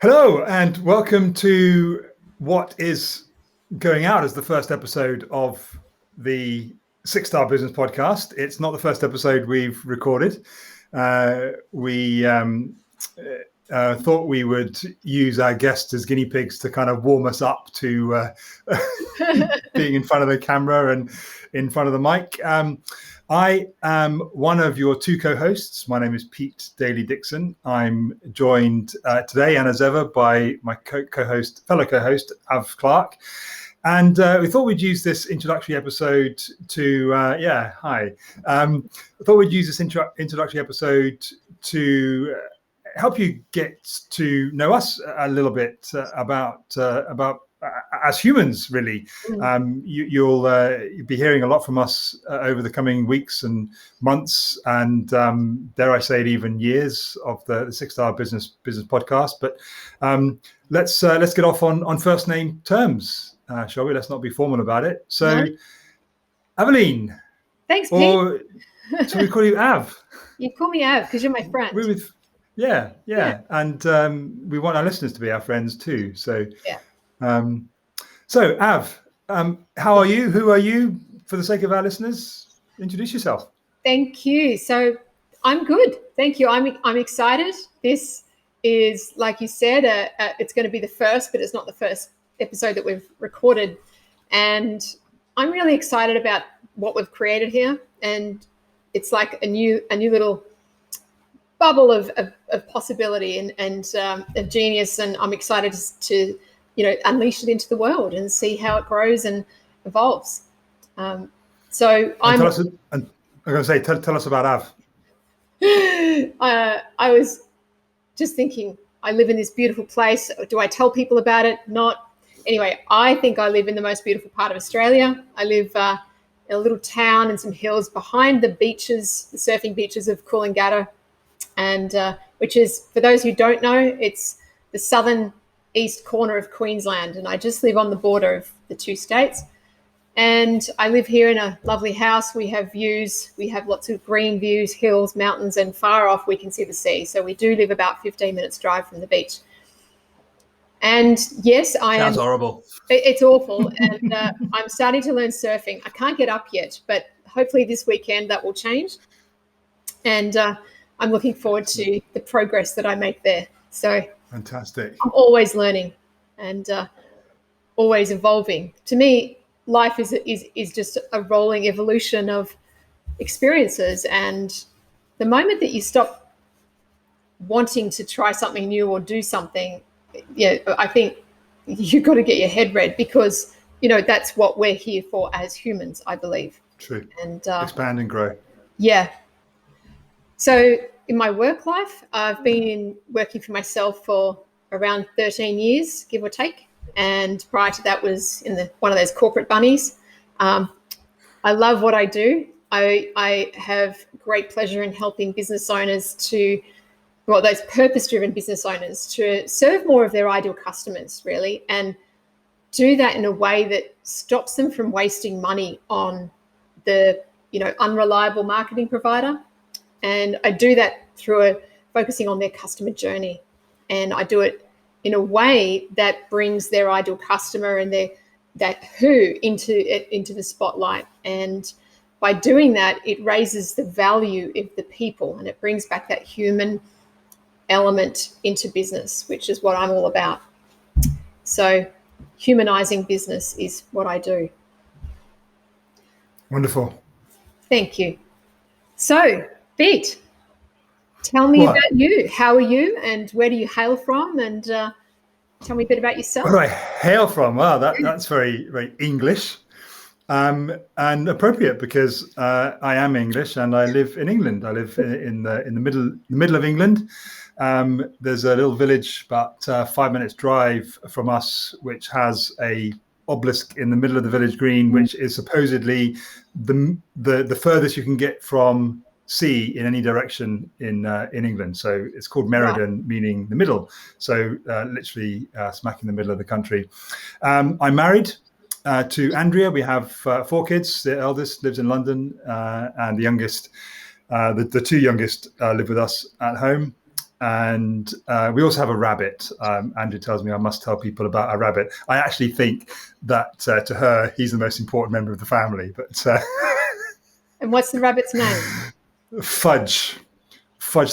Hello, and welcome to what is going out as the first episode of the Six Star Business Podcast. It's not the first episode we've recorded. We thought we would use our guests as guinea pigs to kind of warm us up to being in front of the camera and in front of the mic. I am one of your two co-hosts. My name is Pete Daly-Dickson. I'm joined today and as ever by my fellow co-host, Av Clark. And we thought we'd use this introductory episode to, I thought we'd use this introductory episode to help you get to know us a little bit about as humans, really. You'll be hearing a lot from us over the coming weeks and months, and dare I say it, even years of the Six Star Business Podcast. But let's get off on first name terms, shall we? Let's not be formal about it. So, no. Aveline. Thanks, Pete. Or shall we call you Av? You call me Av because you're my friend. Yeah. And we want our listeners to be our friends too. So yeah. So Av, how are you? Who are you? For the sake of our listeners, introduce yourself. Thank you. So I'm good. Thank you. I'm excited. This is, like you said, it's going to be the first, but it's not the first episode that we've recorded. And I'm really excited about what we've created here. And it's like a new little bubble of possibility and of genius. And I'm excited to unleash it into the world and see how it grows and evolves. I'm going to say, tell us about Av. I was just thinking, I live in this beautiful place. Do I tell people about it? Not. Anyway, I think I live in the most beautiful part of Australia. I live in a little town and some hills behind the beaches, the surfing beaches of Coolangatta, and which is, for those who don't know, it's the southern east corner of Queensland, and I just live on the border of the two states. And I live here in a lovely house. We have views. We have lots of green views, hills, mountains, and far off we can see the sea. So we do live about 15 minutes drive from the beach. And yes, I am. Sounds horrible. It's awful. And I'm starting to learn surfing. I can't get up yet, but hopefully this weekend that will change. And I'm looking forward to the progress that I make there. So fantastic. I'm always learning and always evolving. To me, life is just a rolling evolution of experiences. And the moment that you stop wanting to try something new or do something, I think you've got to get your head read, because, that's what we're here for as humans, I believe. True. And expand and grow. Yeah. So in my work life, I've been working for myself for around 13 years, give or take. And prior to that was in one of those corporate bunnies. I love what I do. I have great pleasure in helping business owners those purpose-driven business owners to serve more of their ideal customers, really, and do that in a way that stops them from wasting money on the, unreliable marketing provider. And I do that through focusing on their customer journey. And I do it in a way that brings their ideal customer and that who into the spotlight. And by doing that, it raises the value of the people, and it brings back that human element into business, which is what I'm all about. So humanizing business is what I do. Wonderful. Thank you. So, Pete, tell me about you. How are you, and where do you hail from? And tell me a bit about yourself. Where do I hail from? Wow, that's very, very English, and appropriate, because I am English and I live in England. I live in the middle of England. There's a little village about 5 minutes drive from us, which has a obelisk in the middle of the village green, which is supposedly the furthest you can get from sea in any direction in England. So it's called Meriden, meaning the middle. So literally smack in the middle of the country. I'm married to Andrea. We have 4 kids. The eldest lives in London, and the youngest, the 2 youngest, live with us at home. And we also have a rabbit. Andrew tells me I must tell people about a rabbit. I actually think that to her, he's the most important member of the family. But and what's the rabbit's name? Fudge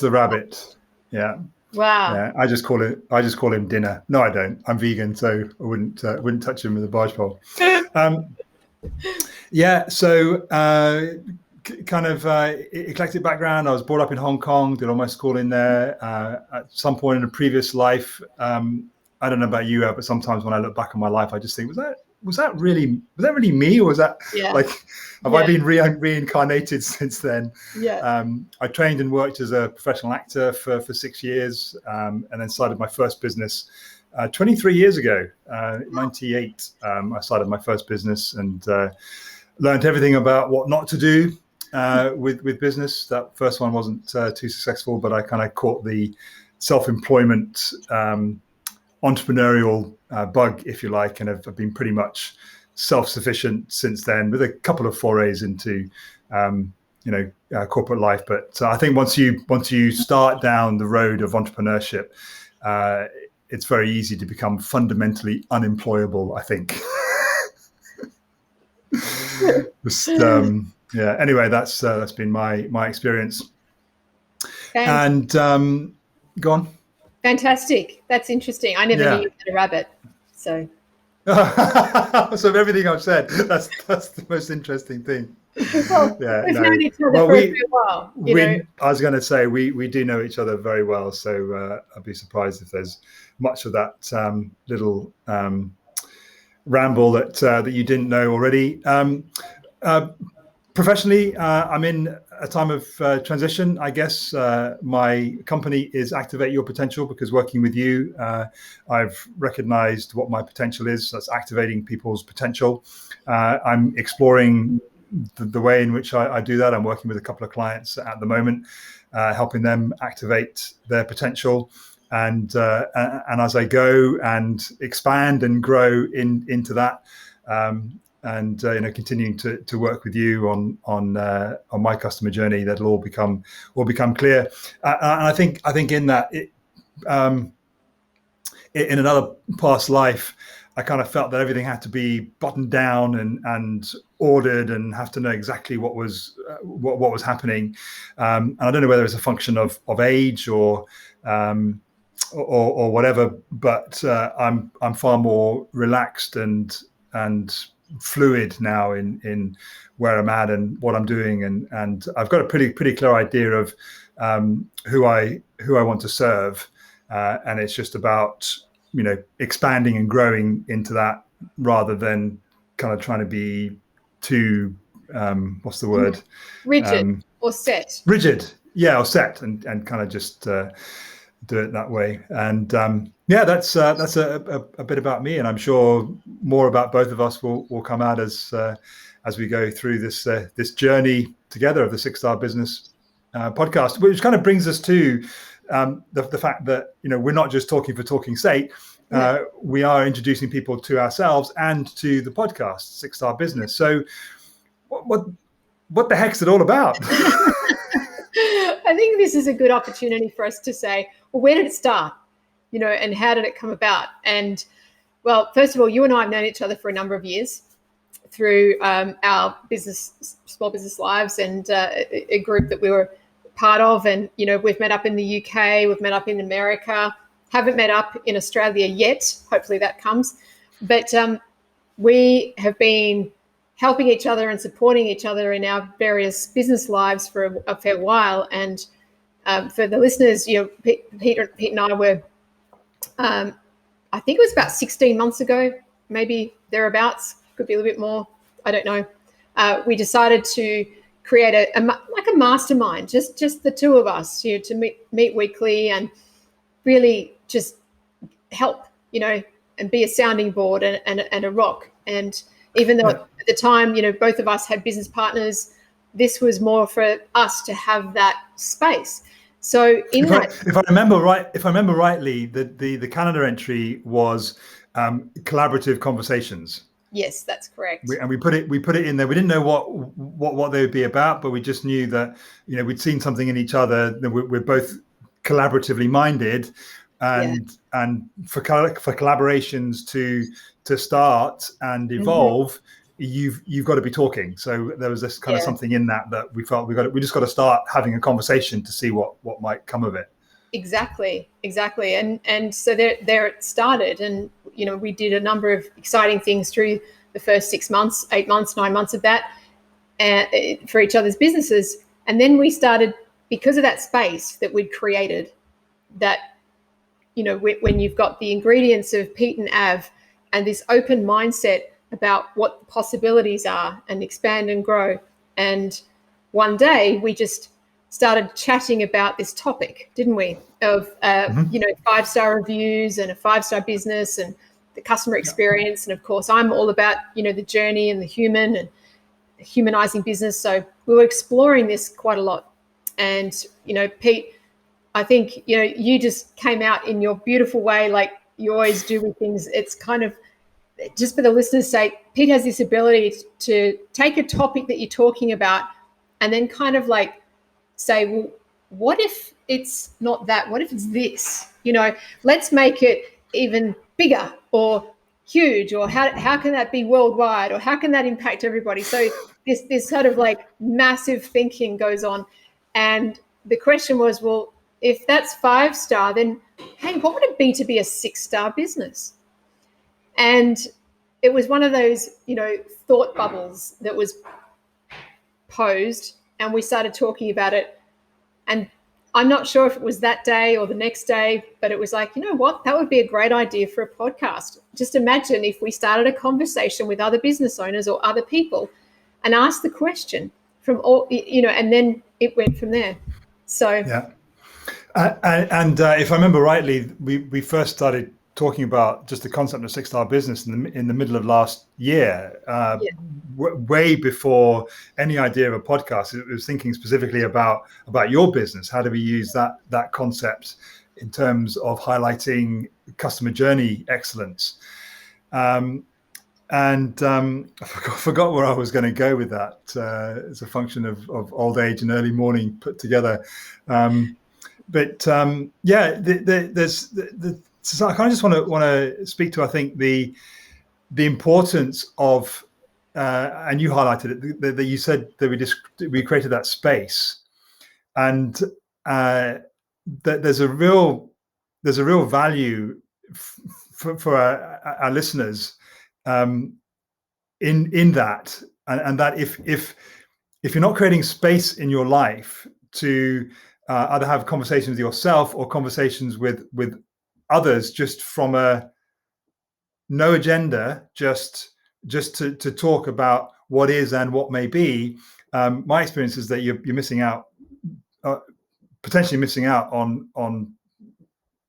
the rabbit. Yeah. Wow. Yeah. I just call him Dinner. No, I don't. I'm vegan, so I wouldn't touch him with a barge pole. Yeah. So kind of eclectic background. I was brought up in Hong Kong, did all my schooling there. At some point in a previous life, I don't know about you, but sometimes when I look back on my life, I just think, was that really me, or was that have I been reincarnated since then? Yeah. I trained and worked as a professional actor for 6 years, and then started my first business 23 years ago, 98. I started my first business and learned everything about what not to do with business. That first one wasn't too successful, but I kind of caught the self-employment entrepreneurial bug, if you like, and have been pretty much self-sufficient since then, with a couple of forays into corporate life. But I think once you start down the road of entrepreneurship, it's very easy to become fundamentally unemployable, I think. Just, anyway, that's been my experience. And go on. Fantastic. That's interesting. I never knew you had a rabbit. So so everything I've said, that's the most interesting thing. Well, we've known each other for a few while. I was going to say we do know each other very well. So I'd be surprised if there's much of that little ramble that you didn't know already. Professionally, I'm in a time of transition, I guess. My company is Activate Your Potential, because working with you, I've recognized what my potential is. That's activating people's potential. I'm exploring the way in which I do that. I'm working with a couple of clients at the moment, helping them activate their potential. And as I go and expand and grow into that, and continuing to work with you on my customer journey, that'll all become clear. And I think in that in another past life, I kind of felt that everything had to be buttoned down and ordered, and have to know exactly what was happening. And I don't know whether it's a function of age or whatever, but I'm far more relaxed and fluid now in where I'm at and what I'm doing, and I've got a pretty clear idea of who I want to serve, and it's just about expanding and growing into that, rather than kind of trying to be too what's the word, rigid or set. Rigid, or set, and kind of just do it that way. And that's a bit about me, and I'm sure more about both of us will come out as we go through this journey together of the 6-Star Business podcast, which kind of brings us to the fact that we're not just talking for talking's sake. We are introducing people to ourselves and to the podcast 6-Star Business. So what the heck's it all about? I think this is a good opportunity for us to say, well, where did it start? And how did it come about? And well, first of all, you and I have known each other for a number of years through our small business lives, and a group that we were part of. And, we've met up in the UK, we've met up in America, haven't met up in Australia yet. Hopefully that comes. But we have been helping each other and supporting each other in our various business lives for a fair while. And for the listeners, Pete and I were, I think it was about 16 months ago, maybe thereabouts, could be a little bit more, I don't know. We decided to create a mastermind, just the two of us, to meet weekly and really just help, and be a sounding board and a rock. And even though at the time, both of us had business partners, this was more for us to have that space. So if I remember rightly, the calendar entry was collaborative conversations. Yes, that's correct. We put it in there. We didn't know what they would be about, but we just knew that we'd seen something in each other. That we're both collaboratively minded, and for collaborations to start and evolve, you've got to be talking. So there was this kind of something in that we felt we just got to start having a conversation to see what might come of it. Exactly. And so there it started. And, we did a number of exciting things through the first 6 months, 8 months, 9 months of that for each other's businesses. And then we started, because of that space that we'd created, that, when you've got the ingredients of Pete and Av and this open mindset about what the possibilities are and expand and grow. And one day we just started chatting about this topic, didn't we? Of 5-star reviews and a 5-star business and the customer experience. And of course, I'm all about the journey and the human and humanizing business. So we were exploring this quite a lot. And Pete, I think you just came out in your beautiful way, like you always do with things. It's kind of, just for the listeners' sake, Pete has this ability to take a topic that you're talking about and then kind of like say, well, what if it's not that? What if it's this? Let's make it even bigger or huge, or how can that be worldwide, or how can that impact everybody? So this sort of like massive thinking goes on. And the question was, well, if that's 5-star, then hey, what would it be to be a 6-star business? And it was one of those, thought bubbles that was posed, and we started talking about it. And I'm not sure if it was that day or the next day, but it was like, you know what, that would be a great idea for a podcast. Just imagine if we started a conversation with other business owners or other people and asked the question from all, and then it went from there. So yeah. And if I remember rightly, we first started talking about just the concept of 6-star business in the middle of last year, way before any idea of a podcast. It was thinking specifically about your business. How do we use that concept in terms of highlighting customer journey excellence? I forgot where I was going to go with that. It's a function of old age and early morning put together. There's so I kind of just want to speak to, I think, the importance of, and you highlighted it, that you said that we created that space, and that there's a real value for our listeners in that, and that if you're not creating space in your life to either have conversations with yourself or conversations with others, just from a no agenda, just to talk about what is and what may be, my experience is that you're missing out, potentially missing out on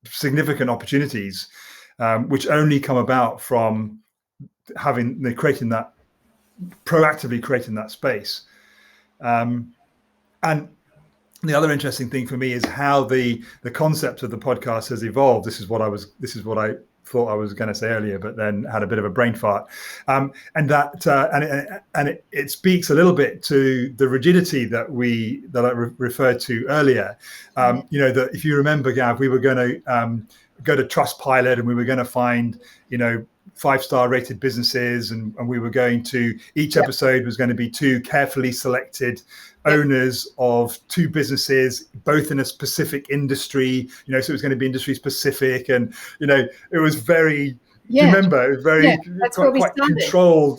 significant opportunities, which only come about from proactively creating that space. And the other interesting thing for me is how the concept of the podcast has evolved. This is what I thought I was going to say earlier, but then had a bit of a brain fart. And it speaks a little bit to the rigidity that I referred to earlier. That if you remember, Gav, we were going to go to Trustpilot, and we were going to find 5-star rated businesses, and we were going to, each episode was going to be 2 carefully selected owners of 2 businesses, both in a specific industry, so it was going to be industry specific, and it was very, do you remember, it was very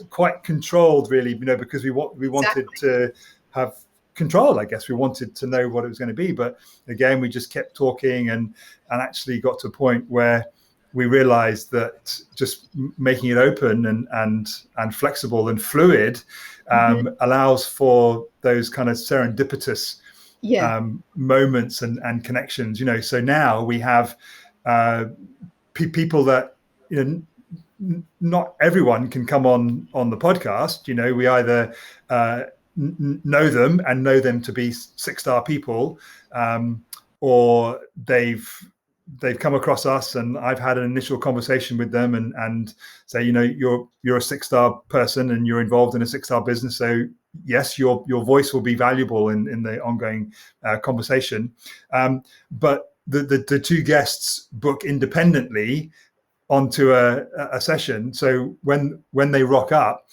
quite controlled really, because we wanted to have control. I guess we wanted to know what it was going to be, but again, we just kept talking and actually got to a point where we realized that just making it open and flexible and fluid allows for those kind of serendipitous moments and connections. So now we have people that not everyone can come on the podcast. We either know them and know them to be 6-star people, or they've come across us and I've had an initial conversation with them and say, you're a 6-star person and you're involved in a 6-star business. So yes, your voice will be valuable in the ongoing conversation. But the two guests book independently onto a session. So when they rock up,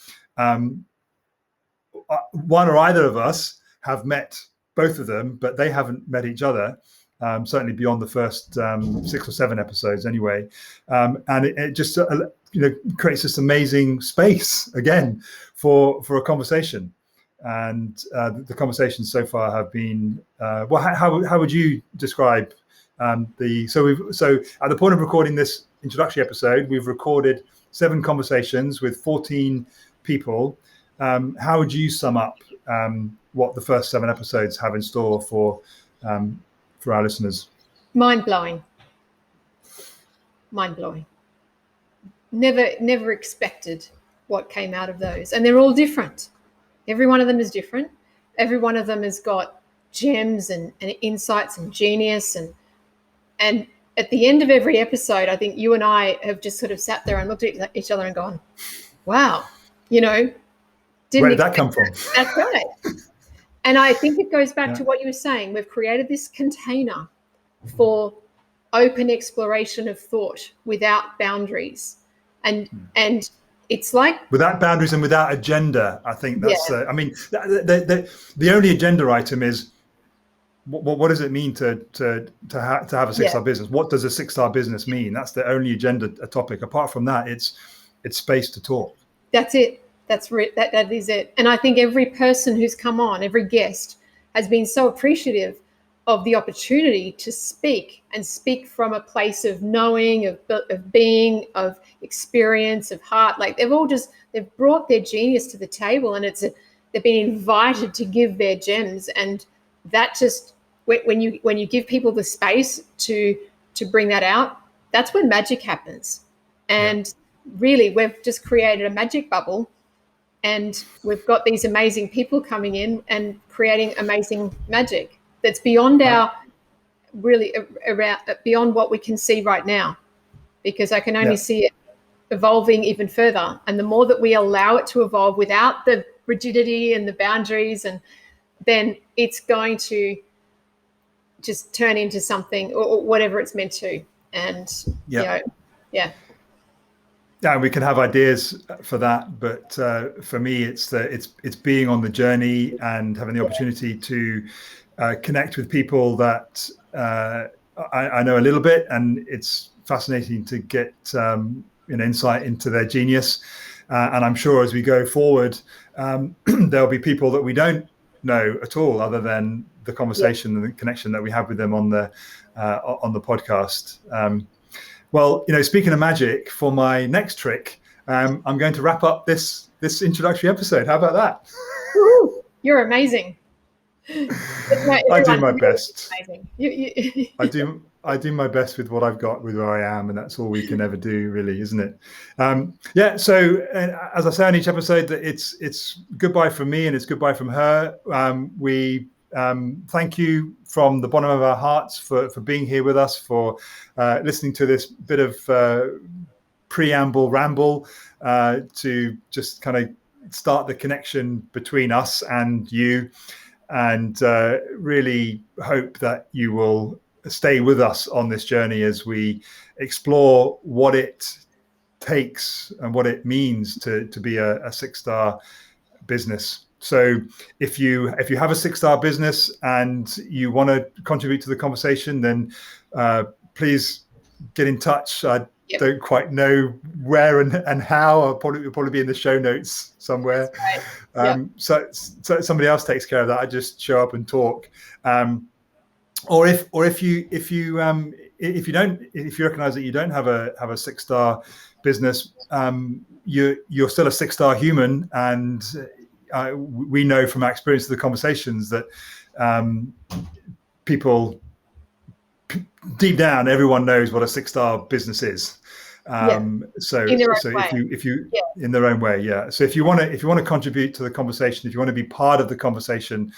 one or either of us have met both of them, but they haven't met each other. Certainly beyond the first 6 or 7 episodes, anyway, and it just creates this amazing space again for a conversation. And the conversations so far have been well. How would you describe so at the point of recording this introductory episode, we've recorded 7 conversations with 14 people. How would you sum up what the first 7 episodes have in store for our listeners? Mind-blowing. Never expected what came out of those. And they're all different. Every one of them is different. Every one of them has got gems and insights and genius. And at the end of every episode, I think you and I have just sort of sat there and looked at each other and gone, wow, where did that come from? That's right. And I think it goes back to what you were saying. We've created this container for open exploration of thought without boundaries. And it's like... without boundaries and without agenda. I think that's, the only agenda item is what does it mean to have a 6-star business? What does a 6-star business mean? That's the only agenda topic. Apart from that, it's space to talk. That's it. That is it. And I think every person who's come on, every guest, has been so appreciative of the opportunity to speak from a place of knowing, of being, of experience, of heart. Like they've brought their genius to the table, and they've been invited to give their gems. And that just, when you give people the space to bring that out, that's when magic happens. And really, we've just created a magic bubble. And we've got these amazing people coming in and creating amazing magic that's beyond beyond what we can see right now, because I can only see it evolving even further. And the more that we allow it to evolve without the rigidity and the boundaries, and then it's going to just turn into something or whatever it's meant to. And Yeah, we can have ideas for that, but for me, it's being on the journey and having the opportunity to connect with people that I know a little bit, and it's fascinating to get an insight into their genius. And I'm sure as we go forward, there'll be people that we don't know at all, other than the conversation and the connection that we have with them on the podcast. Well, speaking of magic, for my next trick, I'm going to wrap up this introductory episode. How about that? Woo, you're amazing. I do my best. Amazing. I do my best with what I've got, with where I am, and that's all we can ever do, really, isn't it? So as I say on each episode, that it's goodbye from me and it's goodbye from her. We thank you from the bottom of our hearts for being here with us, for listening to this bit of preamble ramble to just kind of start the connection between us and you, and really hope that you will stay with us on this journey as we explore what it takes and what it means to be a 6-star business. So if you have a 6-star business and you want to contribute to the conversation, then please get in touch. I don't quite know where and how. It'll probably be in the show notes somewhere. Right. So somebody else takes care of that. I just show up and talk. Or if you recognize that you don't have a 6-star business, you're still a 6-star human, and we know from our experience of the conversations that people deep down, everyone knows what a 6-star business is. So in their own so way. if you in their own way, yeah. So if you want to contribute to the conversation, if you want to be part of the conversation,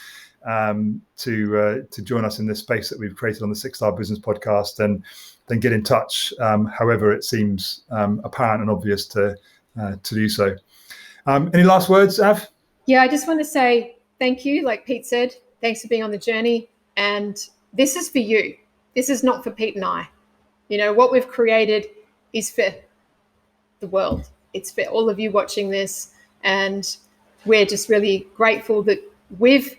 to join us in this space that we've created on the 6-Star Business Podcast, then get in touch. However, it seems apparent and obvious to do so. Any last words, Av? Yeah, I just want to say thank you. Like Pete said, thanks for being on the journey. And this is for you. This is not for Pete and I. You know, what we've created is for the world. It's for all of you watching this. And we're just really grateful that we've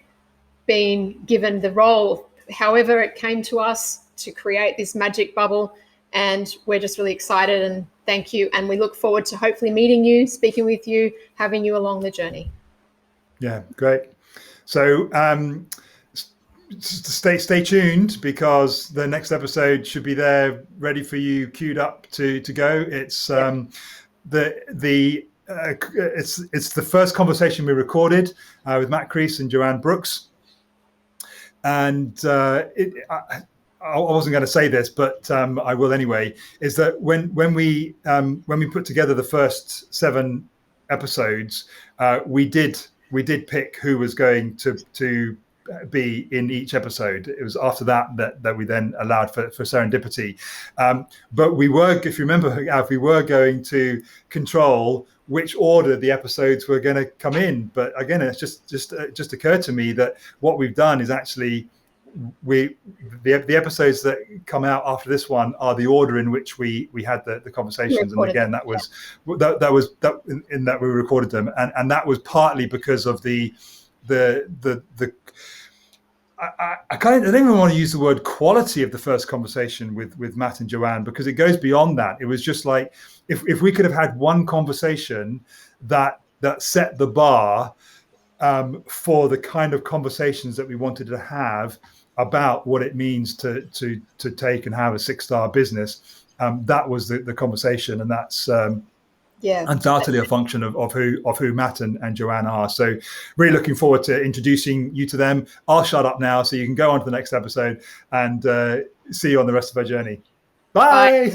been given the role, however it came to us, to create this magic bubble. And we're just really excited, and thank you. And we look forward to hopefully meeting you, speaking with you, having you along the journey. Yeah, great. So stay tuned, because the next episode should be there ready for you, queued up to go. It's it's the first conversation we recorded with Matt Crease and Joanne Brooks. And I wasn't going to say this, but I will anyway. Is that when we put together the first 7 episodes, we did pick who was going to be in each episode. It was after that we then allowed for serendipity. But we were, if you remember, Av, we were going to control which order the episodes were going to come in. But again, it's just occurred to me that what we've done is actually the episodes that come out after this one are the order in which we had the conversations. And again, that was in that we recorded them, and that was partly because of the I don't even want to use the word quality of the first conversation with Matt and Joanne, because it goes beyond that. It was just like, if we could have had one conversation that set the bar for the kind of conversations that we wanted to have about what it means to take and have a 6-star business, that was the conversation, and that's undoubtedly a function of who Matt and Joanne are. So really looking forward to introducing you to them. I'll shut up now so you can go on to the next episode, and see you on the rest of our journey. Bye.